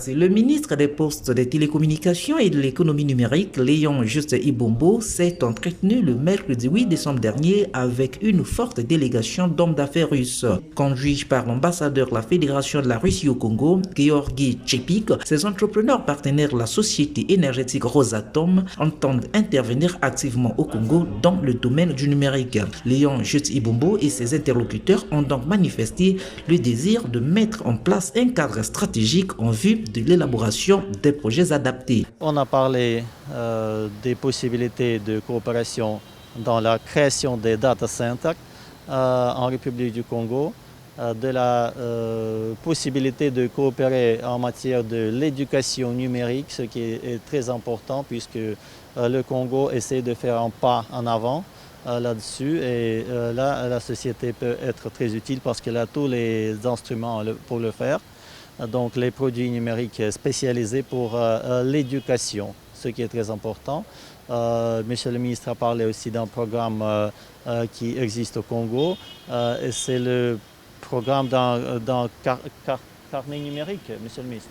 C'est le ministre des Postes, des Télécommunications et de l'Économie numérique, Léon Juste Ibombo, s'est entretenu le mercredi 8 décembre dernier avec une forte délégation d'hommes d'affaires russes. Conduits par l'ambassadeur de la Fédération de la Russie au Congo, Georgi Tchepik, ces entrepreneurs partenaires de la société énergétique Rosatom entendent intervenir activement au Congo dans le domaine du numérique. Léon Juste Ibombo et ses interlocuteurs ont donc manifesté le désir de mettre en place un cadre stratégique en vue de l'élaboration des projets adaptés. On a parlé des possibilités de coopération dans la création des data centers en République du Congo, de la possibilité de coopérer en matière de l'éducation numérique, ce qui est très important puisque le Congo essaie de faire un pas en avant là-dessus et là la société peut être très utile parce qu'elle a tous les instruments pour le faire. Donc les produits numériques spécialisés pour l'éducation, ce qui est très important. Monsieur le ministre a parlé aussi d'un programme qui existe au Congo. C'est le programme d'un carnet numérique, monsieur le ministre.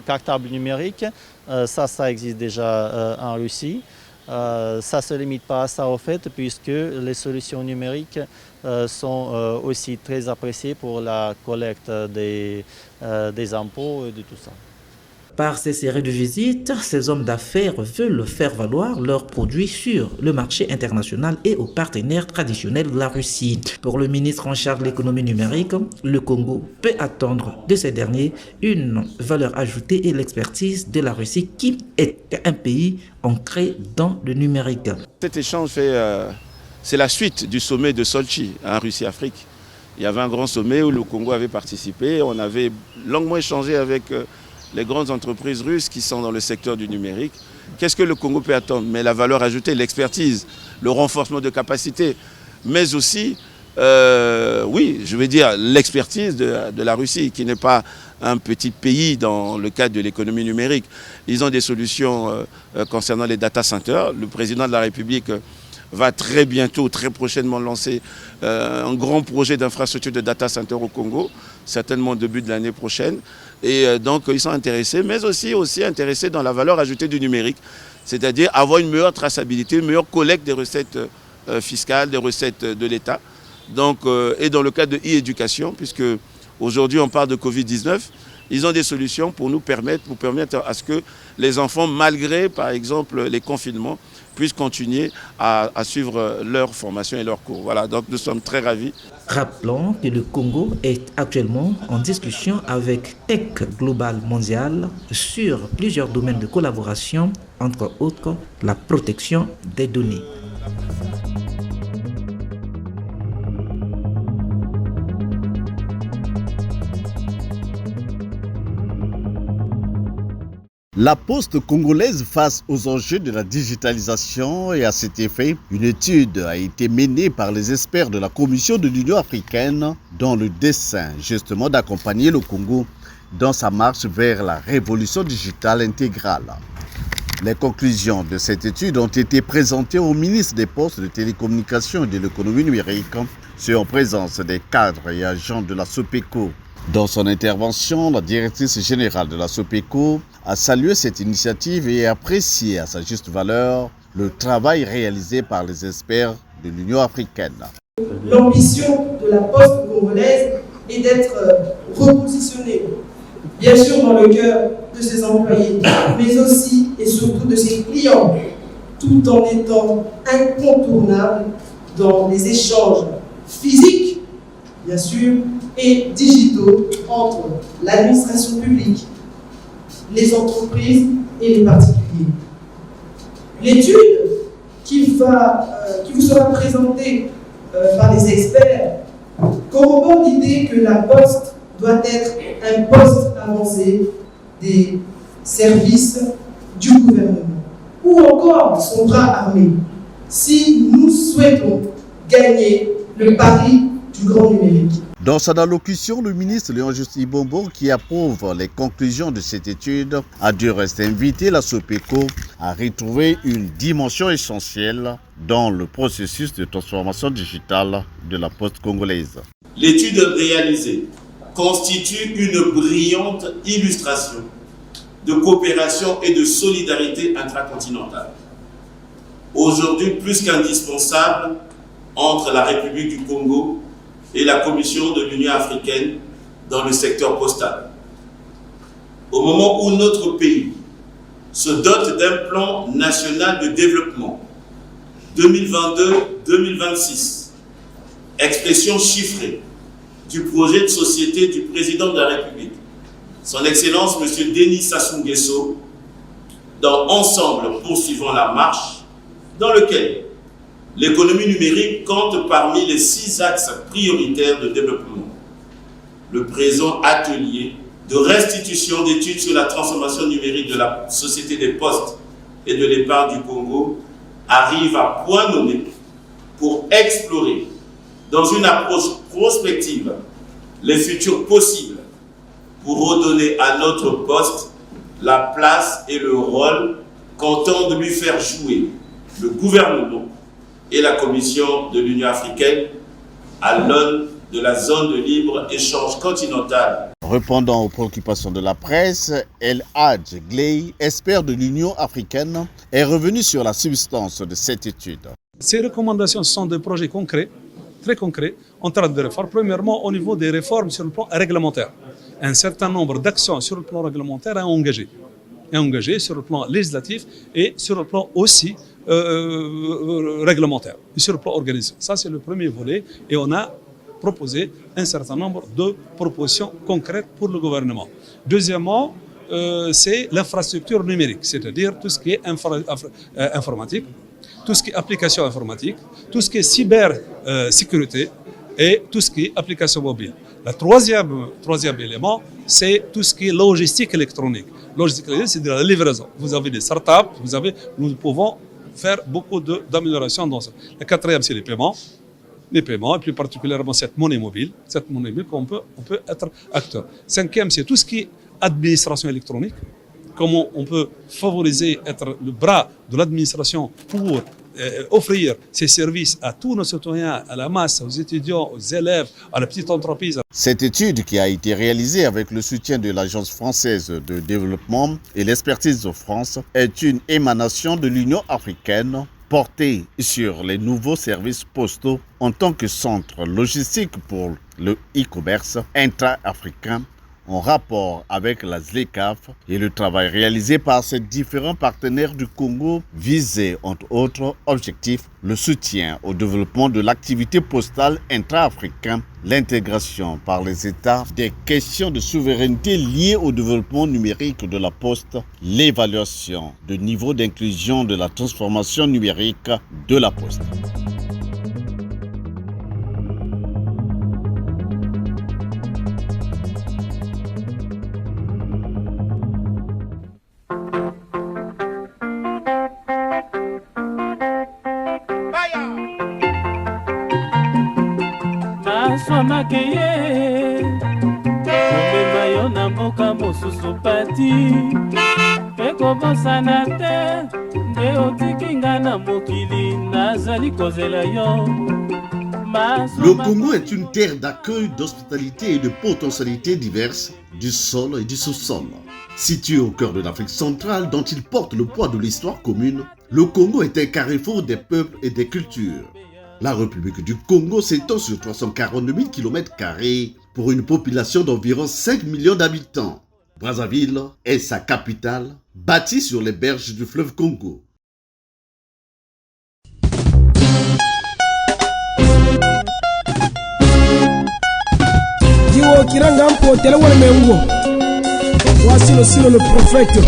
Cartable numérique. Ça existe déjà en Russie. Ça ne se limite pas à ça au fait, puisque les solutions numériques sont aussi très appréciées pour la collecte des impôts et de tout ça. Par ces séries de visites, ces hommes d'affaires veulent faire valoir leurs produits sur le marché international et aux partenaires traditionnels de la Russie. Pour le ministre en charge de l'économie numérique, le Congo peut attendre de ces derniers une valeur ajoutée et l'expertise de la Russie qui est un pays ancré dans le numérique. Cet échange c'est la suite du sommet de Solchi en Russie-Afrique. Il y avait un grand sommet où le Congo avait participé. On avait longuement échangé avec les grandes entreprises russes qui sont dans le secteur du numérique. Qu'est-ce que le Congo peut attendre? Mais la valeur ajoutée, l'expertise, le renforcement de capacités, mais aussi, l'expertise de la Russie, qui n'est pas un petit pays dans le cadre de l'économie numérique. Ils ont des solutions concernant les data centers. Le président de la République va très bientôt, très prochainement lancer un grand projet d'infrastructure de data center au Congo, certainement au début de l'année prochaine. Et donc ils sont intéressés, mais aussi intéressés dans la valeur ajoutée du numérique, c'est-à-dire avoir une meilleure traçabilité, une meilleure collecte des recettes fiscales, des recettes de l'État. Donc, et dans le cadre de e-éducation, puisque aujourd'hui on parle de Covid-19, ils ont des solutions pour permettre à ce que les enfants, malgré par exemple les confinements, puissent continuer à suivre leur formation et leurs cours. Voilà, donc nous sommes très ravis. Rappelons que le Congo est actuellement en discussion avec Tech Global Mondial sur plusieurs domaines de collaboration, entre autres la protection des données. La poste congolaise face aux enjeux de la digitalisation et à cet effet, une étude a été menée par les experts de la Commission de l'Union africaine dans le dessein justement d'accompagner le Congo dans sa marche vers la révolution digitale intégrale. Les conclusions de cette étude ont été présentées au ministre des Postes, des Télécommunications et de l'Économie numérique, en présence des cadres et agents de la SOPECO. Dans son intervention, la directrice générale de la SOPECO a salué cette initiative et apprécié à sa juste valeur le travail réalisé par les experts de l'Union africaine. L'ambition de la poste congolaise est d'être repositionnée, bien sûr dans le cœur de ses employés, mais aussi et surtout de ses clients, tout en étant incontournable dans les échanges physiques, bien sûr, et digitaux entre l'administration publique, les entreprises et les particuliers. L'étude qui vous sera présentée par les experts corrobore l'idée que la poste doit être un poste avancé des services du gouvernement ou encore son bras armé si nous souhaitons gagner le pari du grand numérique. Dans son allocution, le ministre Léon Juste Ibombo, qui approuve les conclusions de cette étude, a dû rester invité la SOPECO à retrouver une dimension essentielle dans le processus de transformation digitale de la poste congolaise. L'étude réalisée constitue une brillante illustration de coopération et de solidarité intracontinentale. Aujourd'hui, plus qu'indispensable, entre la République du Congo et la Commission de l'Union africaine dans le secteur postal. Au moment où notre pays se dote d'un plan national de développement 2022-2026, expression chiffrée du projet de société du président de la République, son Excellence M. Denis Sassou Nguesso, dans Ensemble poursuivant la marche, dans lequel l'économie numérique compte parmi les 6 axes prioritaires de développement. Le présent atelier de restitution d'études sur la transformation numérique de la Société des Postes et de l'Épargne du Congo arrive à point nommé pour explorer, dans une approche prospective, les futurs possibles pour redonner à notre poste la place et le rôle qu'entendent lui faire jouer le gouvernement et la Commission de l'Union africaine à l'aune de la zone de libre-échange continentale. Répondant aux préoccupations de la presse, El Hadj Gley, expert de l'Union africaine, est revenu sur la substance de cette étude. Ces recommandations sont des projets concrets, très concrets, en train de réforme. Premièrement, au niveau des réformes sur le plan réglementaire. Un certain nombre d'actions sur le plan réglementaire est engagé sur le plan législatif et sur le plan aussi réglementaire, et sur le plan organisé. Ça, c'est le premier volet et on a proposé un certain nombre de propositions concrètes pour le gouvernement. Deuxièmement, c'est l'infrastructure numérique, c'est-à-dire tout ce qui est informatique, tout ce qui est application informatique, tout ce qui est cybersécurité et tout ce qui est application mobile. Le troisième élément, c'est tout ce qui est logistique électronique. Logistique électronique, c'est de la livraison. Vous avez des startups, nous pouvons faire beaucoup d'améliorations dans ça. Le quatrième, c'est les paiements, et plus particulièrement cette monnaie mobile qu'on peut être acteur. Cinquième, c'est tout ce qui est administration électronique, comment on peut favoriser, être le bras de l'administration pour offrir ces services à tous nos citoyens, à la masse, aux étudiants, aux élèves, à la petite entreprise. Cette étude, qui a été réalisée avec le soutien de l'Agence française de développement et l'expertise de France, est une émanation de l'Union africaine portée sur les nouveaux services postaux en tant que centre logistique pour le e-commerce intra-africain en rapport avec la ZLECAf et le travail réalisé par ces différents partenaires du Congo visait, entre autres objectifs, le soutien au développement de l'activité postale intra-africaine, l'intégration par les États des questions de souveraineté liées au développement numérique de la poste, l'évaluation du niveau d'inclusion de la transformation numérique de la poste. Le Congo est une terre d'accueil, d'hospitalité et de potentialités diverses du sol et du sous-sol. Situé au cœur de l'Afrique centrale dont il porte le poids de l'histoire commune, le Congo est un carrefour des peuples et des cultures. La République du Congo s'étend sur 342 000 km² pour une population d'environ 5 millions d'habitants. Brazzaville est sa capitale, bâtie sur les berges du fleuve Congo. Voici le prophète.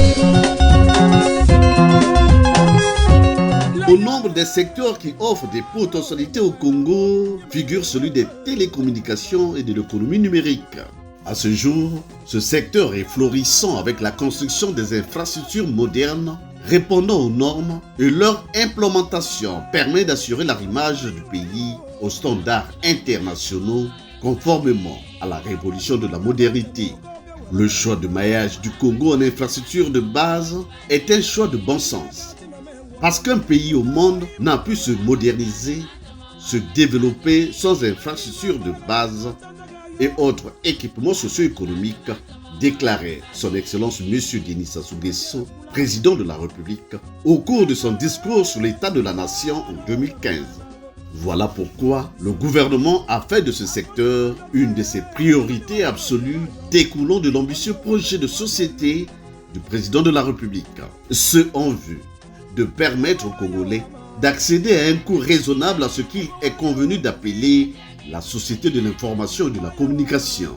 Au nombre des secteurs qui offrent des potentialités au Congo figure celui des télécommunications et de l'économie numérique. À ce jour, ce secteur est florissant avec la construction des infrastructures modernes répondant aux normes et leur implémentation permet d'assurer l'arrimage du pays aux standards internationaux conformément à la révolution de la modernité. Le choix de maillage du Congo en infrastructure de base est un choix de bon sens. Parce qu'un pays au monde n'a pu se moderniser, se développer sans infrastructure de base et autres équipements socio-économiques, déclarait son Excellence M. Denis Sassou Nguesso, président de la République, au cours de son discours sur l'état de la nation en 2015. Voilà pourquoi le gouvernement a fait de ce secteur une de ses priorités absolues découlant de l'ambitieux projet de société du président de la République. Ce en vue de permettre aux Congolais d'accéder à un coût raisonnable à ce qu'il est convenu d'appeler la société de l'information et de la communication.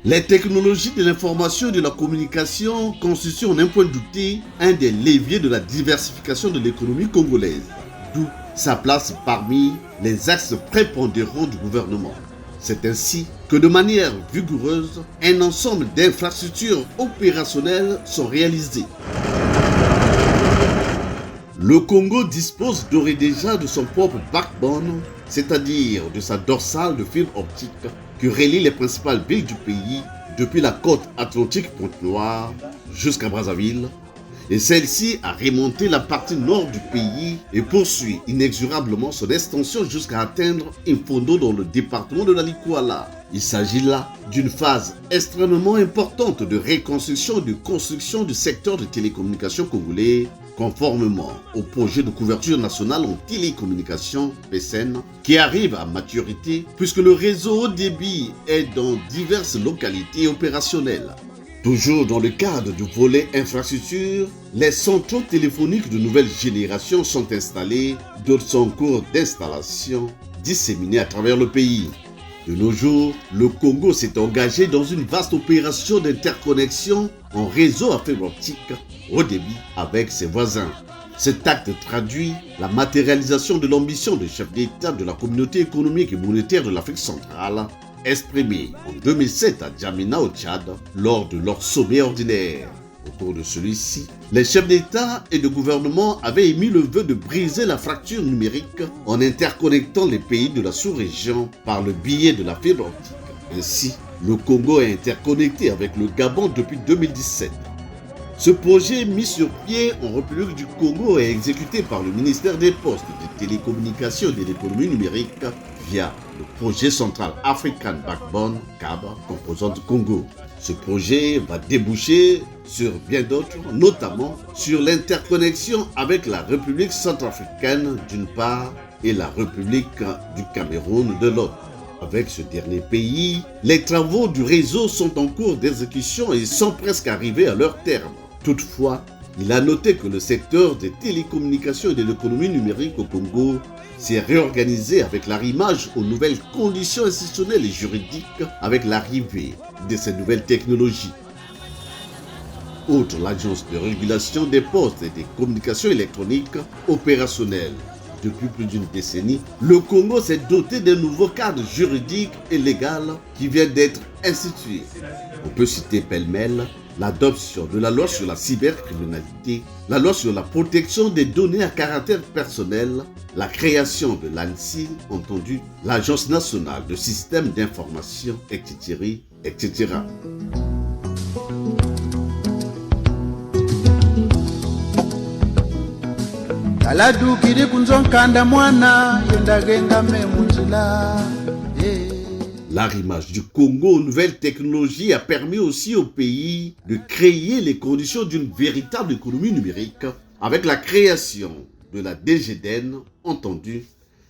Les technologies de l'information et de la communication constituent, en un point douté, un des leviers de la diversification de l'économie congolaise, d'où sa place parmi les axes prépondérants du gouvernement. C'est ainsi que de manière vigoureuse, un ensemble d'infrastructures opérationnelles sont réalisées. Le Congo dispose d'ores et déjà de son propre backbone, c'est-à-dire de sa dorsale de fil optique qui relie les principales villes du pays depuis la côte atlantique Pointe-Noire jusqu'à Brazzaville, et celle-ci a remonté la partie nord du pays et poursuit inexorablement son extension jusqu'à atteindre Imfondo dans le département de la Likuala. Il s'agit là d'une phase extrêmement importante de reconstruction et de construction du secteur de télécommunications congolais, conformément au projet de couverture nationale en télécommunications (PSN) qui arrive à maturité puisque le réseau haut débit est dans diverses localités opérationnelles. Toujours dans le cadre du volet infrastructure, les centraux téléphoniques de nouvelle génération sont installés, d'autres sont en cours d'installation, disséminés à travers le pays. De nos jours, le Congo s'est engagé dans une vaste opération d'interconnexion en réseau à fibre optique haut débit avec ses voisins. Cet acte traduit la matérialisation de l'ambition des chefs d'État de la communauté économique et monétaire de l'Afrique centrale, exprimée en 2007 à Djamena au Tchad lors de leur sommet ordinaire. Au cours de celui-ci, les chefs d'État et de gouvernement avaient émis le vœu de briser la fracture numérique en interconnectant les pays de la sous-région par le biais de la fibre optique. Ainsi, le Congo est interconnecté avec le Gabon depuis 2017. Ce projet mis sur pied en République du Congo est exécuté par le ministère des Postes, des Télécommunications et de l'Économie numérique via le projet central African Backbone (CAB) composante Congo. Ce projet va déboucher sur bien d'autres, notamment sur l'interconnexion avec la République centrafricaine d'une part et la République du Cameroun de l'autre. Avec ce dernier pays, les travaux du réseau sont en cours d'exécution et sont presque arrivés à leur terme. Toutefois, il a noté que le secteur des télécommunications et de l'économie numérique au Congo s'est réorganisé avec l'arrimage aux nouvelles conditions institutionnelles et juridiques avec l'arrivée de ces nouvelles technologies. Outre l'Agence de régulation des postes et des communications électroniques opérationnelles depuis plus d'une décennie, le Congo s'est doté d'un nouveau cadre juridique et légal qui vient d'être institué. On peut citer pêle-mêle l'adoption de la loi sur la cybercriminalité, la loi sur la protection des données à caractère personnel, la création de l'ANSSI, entendu l'Agence nationale de systèmes d'information, etc., etc. L'arrimage du Congo aux nouvelles technologies a permis aussi au pays de créer les conditions d'une véritable économie numérique avec la création de la DGDN, entendu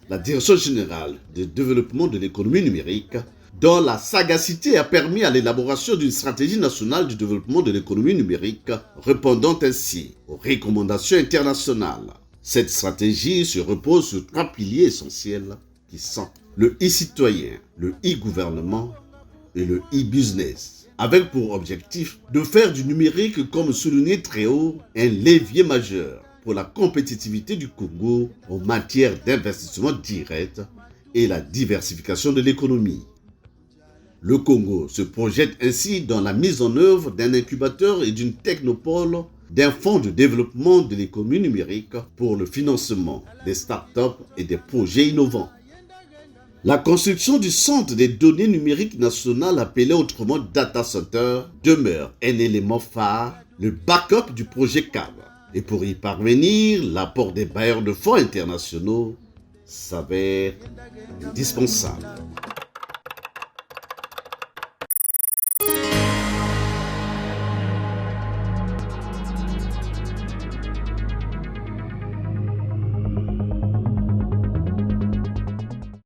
la Direction générale de développement de l'économie numérique, dont la sagacité a permis à l'élaboration d'une stratégie nationale du développement de l'économie numérique, répondant ainsi aux recommandations internationales. Cette stratégie se repose sur 3 piliers essentiels qui sont le e-citoyen, le e-gouvernement et le e-business, avec pour objectif de faire du numérique, comme souligné très haut, un levier majeur pour la compétitivité du Congo en matière d'investissement direct et la diversification de l'économie. Le Congo se projette ainsi dans la mise en œuvre d'un incubateur et d'une technopole, d'un fonds de développement de l'économie numérique pour le financement des startups et des projets innovants. La construction du centre des données numériques national, appelé autrement Data Center, demeure un élément phare, le backup du projet CAB. Et pour y parvenir, l'apport des bailleurs de fonds internationaux s'avère indispensable.